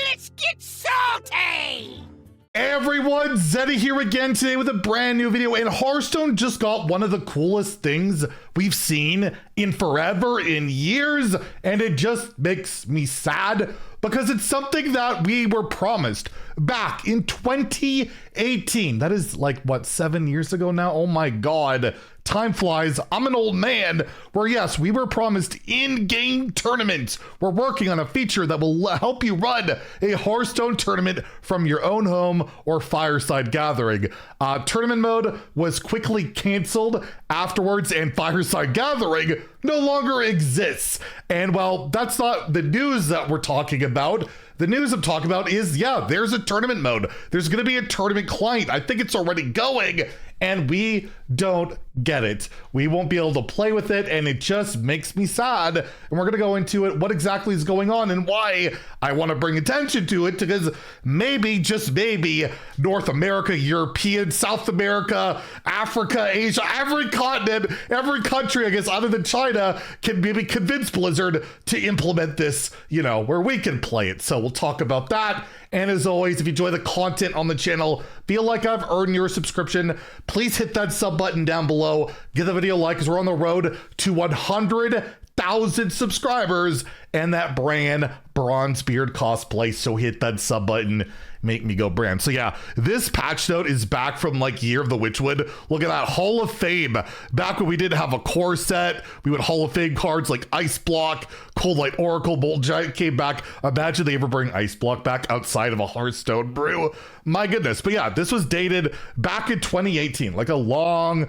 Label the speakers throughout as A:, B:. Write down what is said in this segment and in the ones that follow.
A: Let's get salty!
B: Hey everyone, Zeddy here again today with a brand new video, and Hearthstone just got one of the coolest things we've seen in forever, in years, and it just makes me sad because it's something that we were promised back in 2018. That is like, what, 7 years ago now? Oh my God. Time flies. I'm an old man. Where yes, we were promised in-game tournaments. We're working on a feature that will help you run a Hearthstone tournament from your own home or fireside gathering. Tournament mode was quickly canceled afterwards, and fireside gathering no longer exists. And well, that's not the news that we're talking about. The news I'm talking about is, yeah, there's a tournament mode. There's going to be a tournament client. I think it's already going, and we don't get it. We won't be able to play with it, and it just makes me sad. And we're going to go into it, what exactly is going on and why I want to bring attention to it, because maybe, just maybe, North America, European, South America, Africa, Asia, every continent, every country, I guess, other than China, can maybe convince Blizzard to implement this, you know, where we can play it. So we'll talk about that. And as always, if you enjoy the content on the channel, feel like I've earned your subscription, please hit that sub button down below. Give the video a like, because we're on the road to 100,000 subscribers and that brand Bronzebeard cosplay. So hit that sub button, make me go brand. So yeah, this patch note is back from like Year of the Witchwood. Look at that, Hall of Fame. Back when we didn't have a core set, we would Hall of Fame cards like Ice Block, Cold Light Oracle, Bolt Giant came back. Imagine they ever bring Ice Block back outside of a Hearthstone brew. My goodness. But yeah, this was dated back in 2018, like a long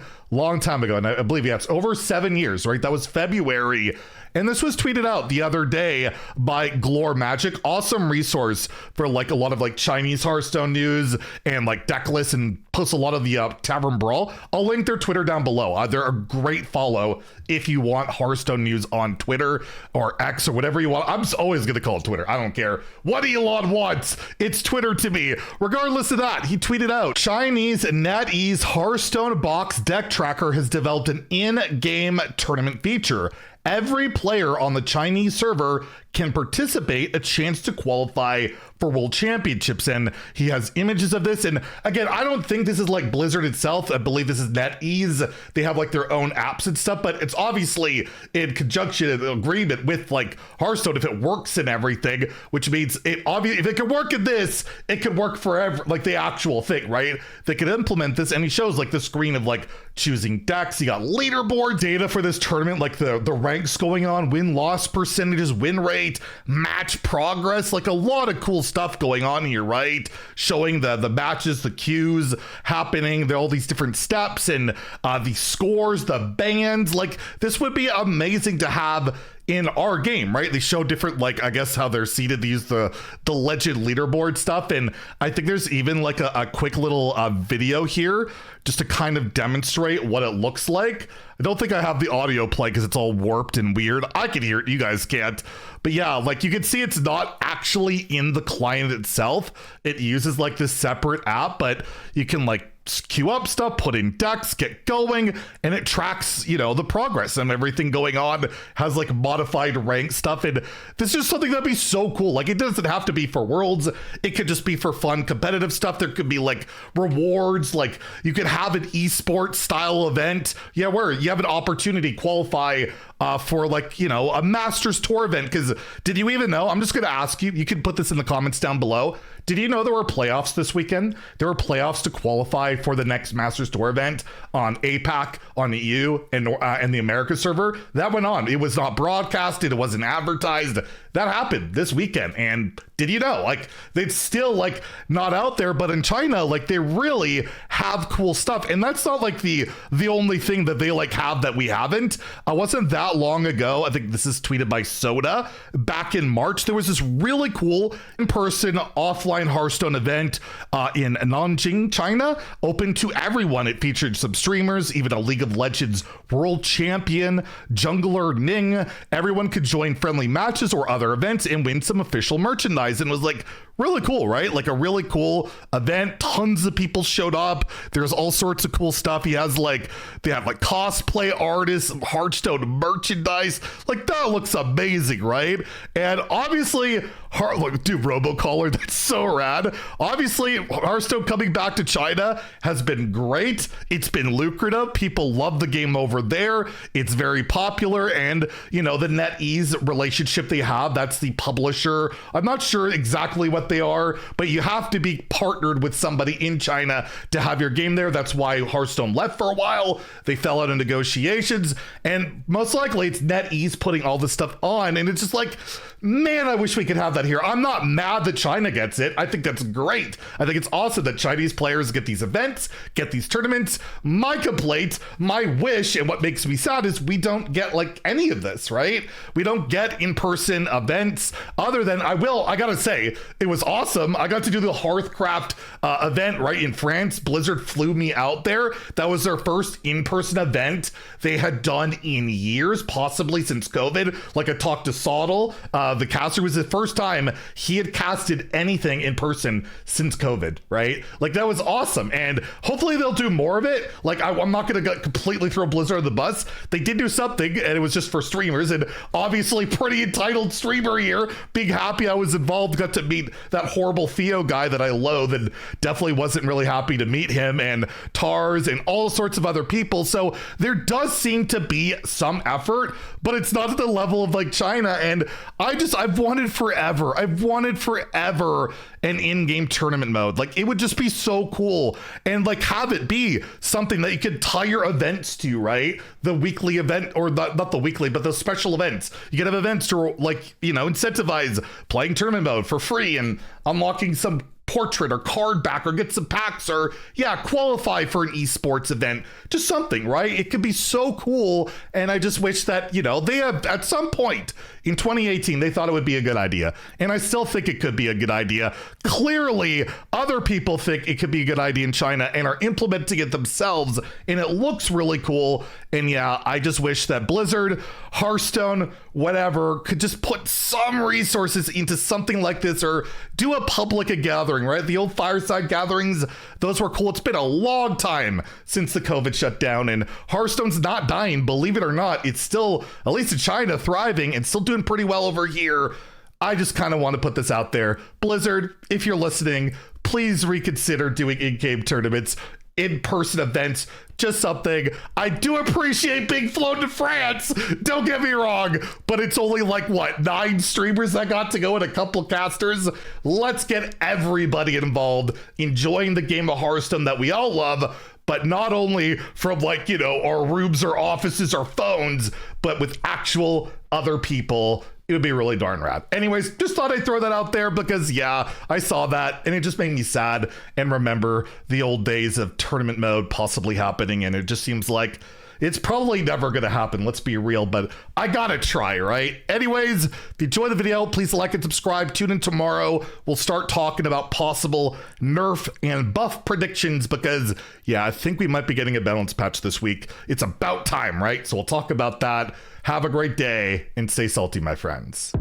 B: time ago. And I believe, yeah, it's over 7 years, right? That was February. And this was tweeted out the other day by Glore Magic. Awesome resource for like a lot of like Chinese Hearthstone news and like deck lists, and posts a lot of the Tavern Brawl. I'll link their Twitter down below. They're a great follow if you want Hearthstone news on Twitter or X or whatever you want. I'm always going to call it Twitter. I don't care what Elon wants. It's Twitter to me. Regardless of that, he tweeted out, Chinese NetEase Hearthstone box deck tracker has developed an in-game tournament feature. Every player on the Chinese server can participate, a chance to qualify for World Championships. And he has images of this. And again, I don't think this is like Blizzard itself. I believe this is NetEase. They have like their own apps and stuff, but it's obviously in conjunction agreement with like Hearthstone if it works and everything, which means it obviously, if it can work in this, it can work forever, like the actual thing, right? They can implement this. And he shows like the screen of like choosing decks. You got leaderboard data for this tournament, like the ranks going on, win-loss percentages, win rate, match progress, like a lot of cool stuff going on here, right? Showing the matches, the queues happening, all these different steps, and the scores, the bands. Like, this would be amazing to have in our game, right? They show different, like, I guess how they're seated. They use the legend leaderboard stuff, and I think there's even like a quick little video here just to kind of demonstrate what it looks like. I don't think I have the audio play because it's all warped and weird. I can hear it, you guys can't. But yeah, like you can see it's not actually in the client itself. It uses like this separate app, but you can like queue up stuff, put in decks, get going, and it tracks, you know, the progress and everything going on, has like modified rank stuff. And this is something that'd be so cool. Like, it doesn't have to be for Worlds. It could just be for fun, competitive stuff. There could be like rewards, like you could have an esports style event. Yeah, where you have an opportunity to qualify for like, you know, a Masters Tour event. Because did you even know? I'm just going to ask you, you can put this in the comments down below. Did you know there were playoffs this weekend? There were playoffs to qualify for the next Masters Tour event on APAC, on the EU, and the America server. That went on. It was not broadcasted. It wasn't advertised. That happened this weekend. And did you know, like, it's still like not out there, but in China, like, they really have cool stuff. And that's not like the only thing that they like have that we haven't. Wasn't that long ago, I think this is tweeted by Soda, back in March, there was this really cool in-person offline Hearthstone event in Nanjing, China, open to everyone. It featured some streamers, even a League of Legends world champion, jungler Ning. Everyone could join friendly matches or other events and win some official merchandise. And it was like really cool, right? Like a really cool event. Tons of people showed up. There's all sorts of cool stuff. They have like cosplay artists, Hearthstone merchandise. Like that looks amazing, right? And obviously, look, dude, Robocaller, that's so rad. Obviously, Hearthstone coming back to China has been great. It's been lucrative. People love the game over there. It's very popular. And, you know, the NetEase relationship they have, that's the publisher. I'm not sure exactly what they are, but you have to be partnered with somebody in China to have your game there. That's why Hearthstone left for a while. They fell out of negotiations. And most likely it's NetEase putting all this stuff on. And it's just like, man, I wish we could have that here. I'm not mad that China gets it. I think that's great. I think it's awesome that Chinese players get these events, get these tournaments. My complaint, my wish, and what makes me sad is we don't get like any of this, right? We don't get in-person events other than, I gotta say, it was awesome. I got to do the Hearthcraft event right in France. Blizzard flew me out there. That was their first in-person event they had done in years, possibly since COVID. Like I talked to Sodal, the caster, was the first time he had casted anything in person since COVID, right? Like that was awesome. And hopefully they'll do more of it. Like I'm not going to completely throw Blizzard on the bus. They did do something and it was just for streamers, and obviously pretty entitled streamer here. Being happy I was involved, got to meet that horrible Theo guy that I loathe, and definitely wasn't really happy to meet him, and Tars and all sorts of other people. So there does seem to be some effort, but it's not at the level of like China. And I've wanted forever an in-game tournament mode. Like it would just be so cool, and like have it be something that you could tie your events to, right? The weekly event, or not the weekly, but the special events. You could have events to, like, you know, incentivize playing tournament mode for free and unlocking some portrait or card back, or get some packs, or qualify for an esports event. Just something, right? It could be so cool. And I just wish that, you know, they have at some point in 2018 they thought it would be a good idea, and I still think it could be a good idea. Clearly other people think it could be a good idea in China and are implementing it themselves, and it looks really cool. And I just wish that Blizzard, Hearthstone, whatever, could just put some resources into something like this, or do a public gathering, right? The old fireside gatherings, those were cool. It's been a long time since the COVID shutdown, and Hearthstone's not dying, believe it or not. It's still, at least in China, thriving and still doing pretty well over here. I just kind of want to put this out there. Blizzard, if you're listening, please reconsider doing in-game tournaments, in-person events, just something. I do appreciate being flown to France, don't get me wrong, but it's only like, what, 9 streamers that got to go and a couple casters? Let's get everybody involved, enjoying the game of Hearthstone that we all love, but not only from, like, you know, our rooms or offices or phones, but with actual other people. It would be really darn rad. Anyways, just thought I'd throw that out there because, I saw that and it just made me sad and remember the old days of tournament mode possibly happening. And it just seems like it's probably never going to happen. Let's be real, but I gotta try, right? Anyways, if you enjoyed the video, please like and subscribe. Tune in tomorrow. We'll start talking about possible nerf and buff predictions because, I think we might be getting a balance patch this week. It's about time, right? So we'll talk about that. Have a great day and stay salty, my friends.